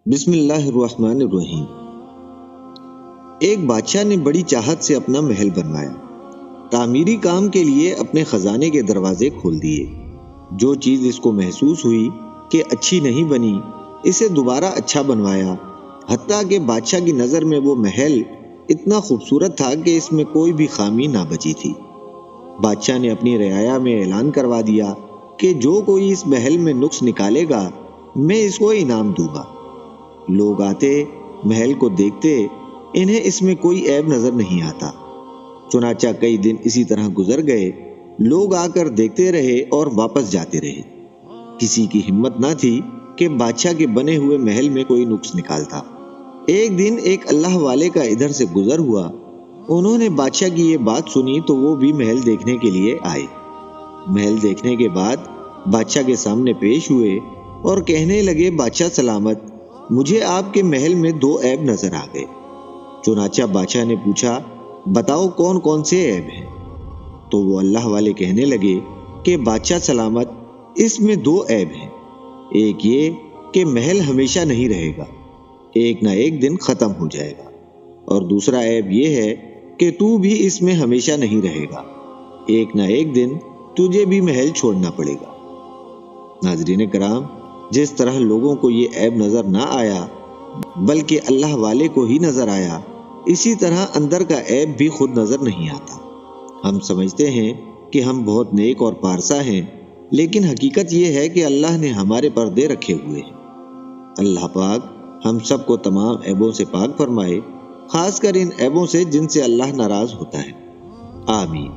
بسم اللہ الرحمن الرحیم۔ ایک بادشاہ نے بڑی چاہت سے اپنا محل بنوایا۔ تعمیری کام کے لیے اپنے خزانے کے دروازے کھول دیے۔ جو چیز اس کو محسوس ہوئی کہ اچھی نہیں بنی، اسے دوبارہ اچھا بنوایا، حتیٰ کہ بادشاہ کی نظر میں وہ محل اتنا خوبصورت تھا کہ اس میں کوئی بھی خامی نہ بچی تھی۔ بادشاہ نے اپنی رعایا میں اعلان کروا دیا کہ جو کوئی اس محل میں نقص نکالے گا، میں اس کو انعام دوں گا۔ لوگ آتے، محل کو دیکھتے، انہیں اس میں کوئی عیب نظر نہیں آتا۔ چنانچہ کئی دن اسی طرح گزر گئے۔ لوگ آ کر دیکھتے رہے اور واپس جاتے رہے۔ کسی کی ہمت نہ تھی کہ بادشاہ کے بنے ہوئے محل میں کوئی نقص نکالتا۔ ایک دن ایک اللہ والے کا ادھر سے گزر ہوا۔ انہوں نے بادشاہ کی یہ بات سنی تو وہ بھی محل دیکھنے کے لیے آئے۔ محل دیکھنے کے بعد بادشاہ کے سامنے پیش ہوئے اور کہنے لگے، بادشاہ سلامت، مجھے آپ کے محل میں 2 عیب نظر آ گئے۔ چنانچہ بادشاہ نے پوچھا، بتاؤ کون کون سے عیب ہیں؟ تو وہ اللہ والے کہنے لگے کہ بادشاہ سلامت، اس میں 2 عیب ہیں۔ ایک یہ کہ محل ہمیشہ نہیں رہے گا، ایک نہ ایک دن ختم ہو جائے گا، اور دوسرا عیب یہ ہے کہ تو بھی اس میں ہمیشہ نہیں رہے گا، ایک نہ ایک دن تجھے بھی محل چھوڑنا پڑے گا۔ ناظرین کرام، جس طرح لوگوں کو یہ عیب نظر نہ آیا بلکہ اللہ والے کو ہی نظر آیا، اسی طرح اندر کا عیب بھی خود نظر نہیں آتا۔ ہم سمجھتے ہیں کہ ہم بہت نیک اور پارسا ہیں، لیکن حقیقت یہ ہے کہ اللہ نے ہمارے پردے رکھے ہوئے ہیں۔ اللہ پاک ہم سب کو تمام عیبوں سے پاک فرمائے، خاص کر ان عیبوں سے جن سے اللہ ناراض ہوتا ہے۔ آمین۔